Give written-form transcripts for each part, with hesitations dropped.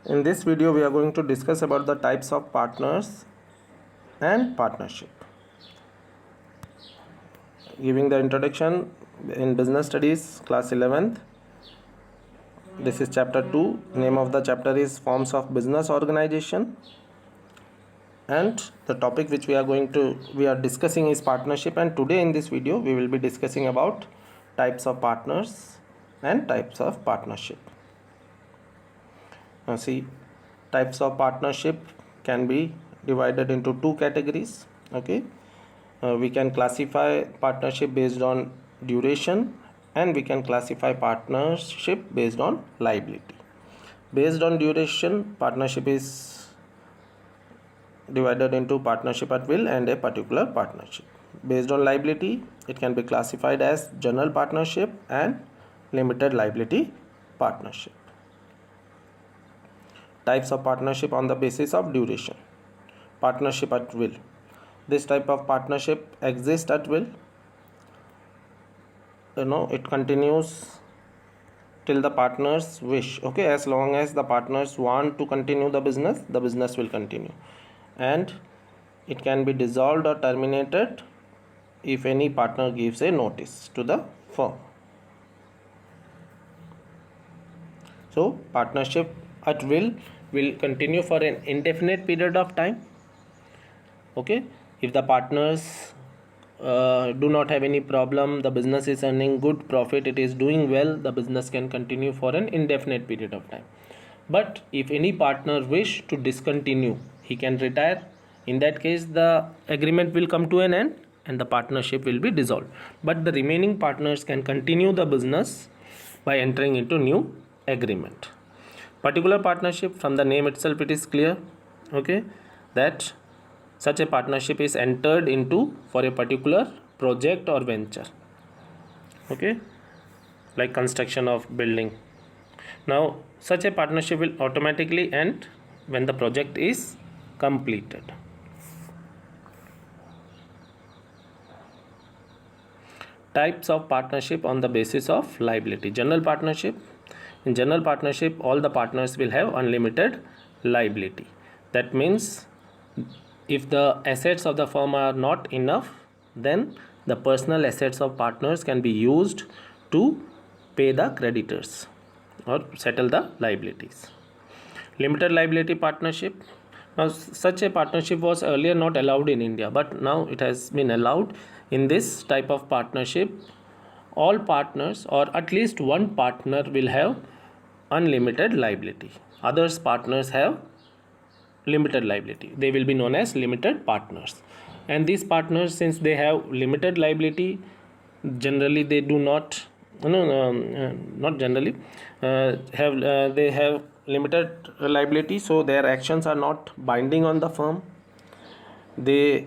In this video we are going to discuss about the types of partners and partnership. Giving the introduction in business studies class 11th. This is chapter 2. Name of the chapter is forms of business organization, and the topic which we are discussing is partnership. And today in this video we will be discussing about types of partners and types of partnership. Now see, types of partnership can be divided into two categories. Okay, we can classify partnership based on duration, and we can classify partnership based on liability. Based on duration, partnership is divided into partnership at will and a particular partnership. Based on liability, it can be classified as general partnership and limited liability partnership. Types of partnership on the basis of duration. Partnership at will. This type of partnership exists at will. It continues till the partners wish. Okay, as long as the partners want to continue the business will continue, and it can be dissolved or terminated if any partner gives a notice to the firm. So partnership at will continue for an indefinite period of time. Okay, if the partners do not have any problem, the business is earning good profit, it is doing well, the business can continue for an indefinite period of time. But if any partner wish to discontinue, he can retire. In that case, the agreement will come to an end and the partnership will be dissolved. But the remaining partners can continue the business by entering into new agreement. Particular partnership, from the name itself it is clear, okay, that such a partnership is entered into for a particular project or venture. Okay, like construction of building. Now such a partnership will automatically end when the project is completed. Types of partnership on the basis of liability. General partnership. In general partnership, all the partners will have unlimited liability. That means if the assets of the firm are not enough, then the personal assets of partners can be used to pay the creditors or settle the liabilities. Limited liability partnership. Now such a partnership was earlier not allowed in India, but now it has been allowed. In this type of partnership, all partners or at least one partner will have unlimited liability. Others partners have limited liability. They will be known as limited partners. And these partners, since they have limited liability, generally they do not not generally they have limited liability, so their actions are not binding on the firm. They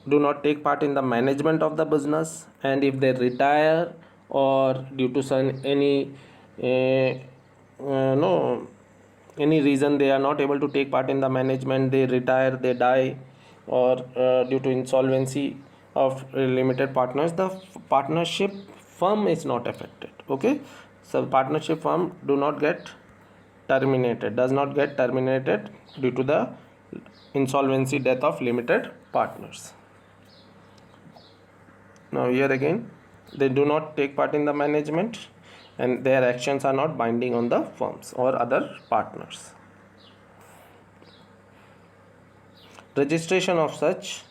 do not take part in the management of the business, and if they retire or due to any reason they are not able to take part in the management, they retire, they die, or due to insolvency of limited partners, the partnership firm is not affected. Okay, so partnership firm does not get terminated due to the insolvency, death of limited partners. Now here again, they do not take part in the management and their actions are not binding on the firms or other partners. Registration of such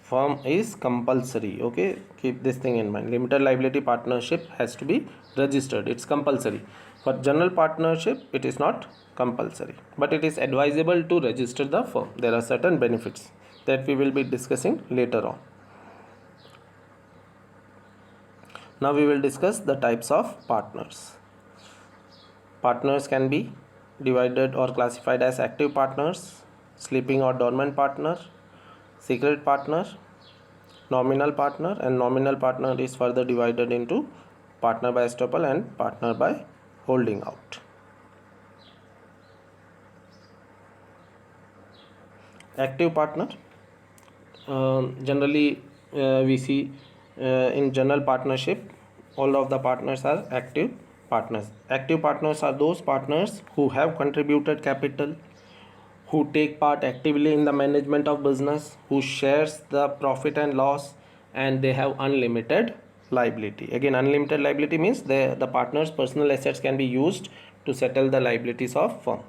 firm is compulsory. Okay, keep this thing in mind. Limited liability partnership has to be registered. It's compulsory. For general partnership, it is not compulsory, but it is advisable to register the firm. There are certain benefits that we will be discussing later on. Now we will discuss the types of partners. Partners can be divided or classified as active partners, sleeping or dormant partner, secret partner, nominal partner, and nominal partner is further divided into partner by estoppel and partner by holding out. Active partner, generally we see in general partnership all of the partners are active partners. Active partners are those partners who have contributed capital, who take part actively in the management of business, who shares the profit and loss, and they have unlimited liability. Again, unlimited liability means the partner's personal assets can be used to settle the liabilities of firm.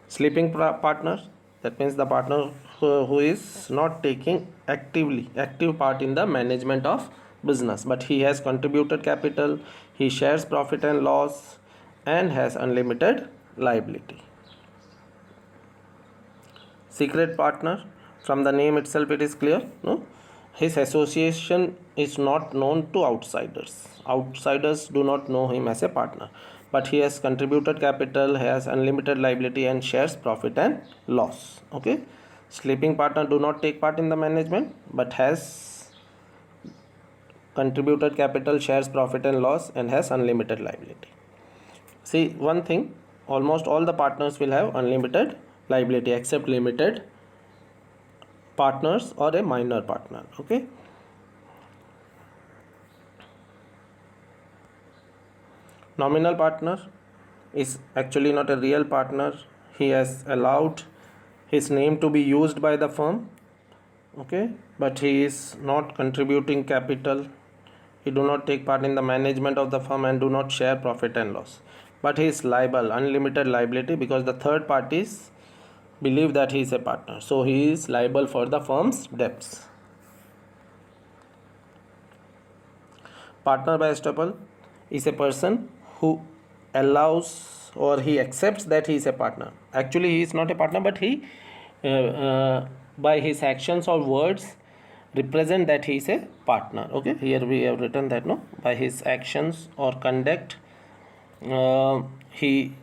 Sleeping partner, that means the partner who is not taking active part in the management of business, but he has contributed capital, he shares profit and loss, and has unlimited liability. Secret partner, from the name itself it is clear, no? His association is not known to outsiders. Outsiders do not know him as a partner, but he has contributed capital, has unlimited liability, and shares profit and loss. Okay, sleeping partner do not take part in the management, but has contributed capital, shares profit and loss, and has unlimited liability. See one thing, almost all the partners will have unlimited liability except limited partners or a minor partner. Okay, nominal partner is actually not a real partner. He has allowed his name to be used by the firm, okay, but he is not contributing capital, he do not take part in the management of the firm, and do not share profit and loss, but he is liable, unlimited liability, because the third parties believe that he is a partner, so he is liable for the firm's debts. Partner by estoppel is a person who allows or he accepts that he is a partner. Actually he is not a partner, but he by his actions or words represent that he is a partner. Okay, here we have written that, no, by his actions or conduct he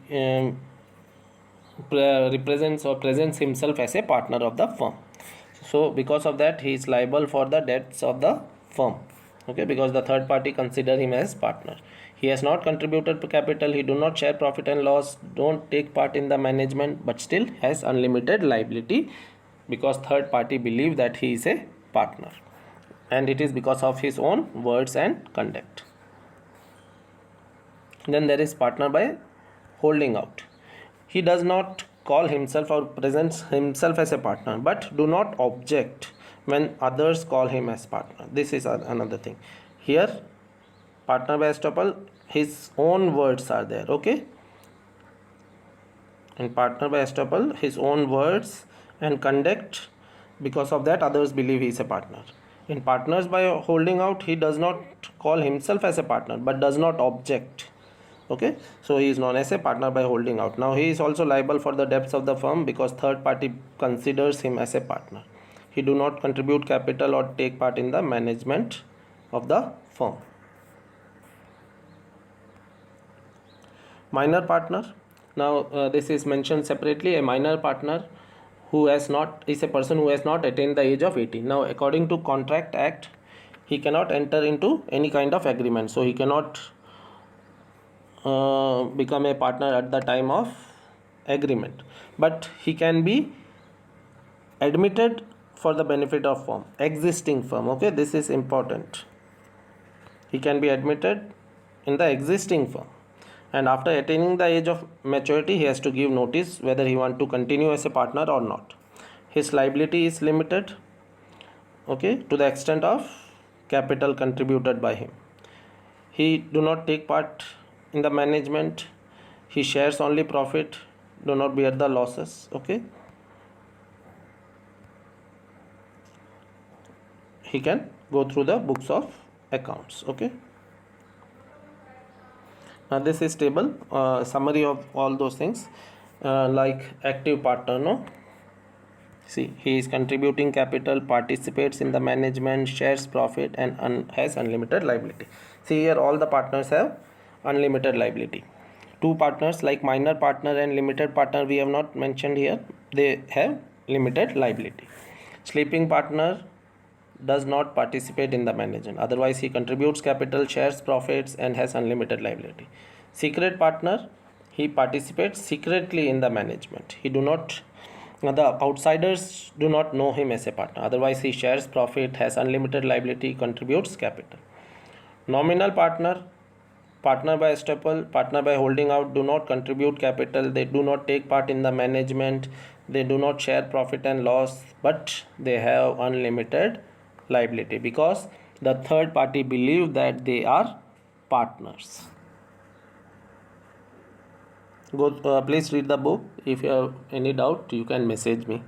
represents or presents himself as a partner of the firm. So because of that he is liable for the debts of the firm. Okay, because the third party consider him as partner. He has not contributed to capital, he do not share profit and loss, don't take part in the management, but still has unlimited liability, because third party believe that he is a partner, and it is because of his own words and conduct. Then there is partner by holding out. He does not call himself or presents himself as a partner, but do not object when others call him as partner. This is another thing. Here, partner by estoppel, his own words are there. Okay, in partner by estoppel, his own words and conduct, because of that others believe he is a partner. In partners by holding out, he does not call himself as a partner, but does not object. Okay, so he is known as a partner by holding out. Now he is also liable for the debts of the firm, because third party considers him as a partner. He do not contribute capital or take part in the management of the firm. Minor partner, now this is mentioned separately. A minor partner who has not is a person who has not attained the age of 18. Now according to Contract Act, he cannot enter into any kind of agreement, so he cannot become a partner at the time of agreement, but he can be admitted for the benefit of firm, existing firm. Okay, this is important. He can be admitted in the existing firm, and after attaining the age of maturity he has to give notice whether he want to continue as a partner or not. His liability is limited, okay, to the extent of capital contributed by him. He do not take part in the management, he shares only profit, do not bear the losses. Okay, he can go through the books of accounts. Okay, now this is table summary of all those things, like active partner, no, see, he is contributing capital, participates in the management, shares profit, and has unlimited liability. See here all the partners have unlimited liability. Two partners like minor partner and limited partner we have not mentioned here, they have limited liability. Sleeping partner does not participate in the management, otherwise he contributes capital, shares profits, and has unlimited liability. Secret partner, he participates secretly in the management, he do not, the outsiders do not know him as a partner, otherwise he shares profit, has unlimited liability, contributes capital. Nominal partner Partner by estoppel, partner by holding out do not contribute capital, they do not take part in the management, they do not share profit and loss, but they have unlimited liability because the third party believe that they are partners. Go, please read the book. If you have any doubt, you can message me.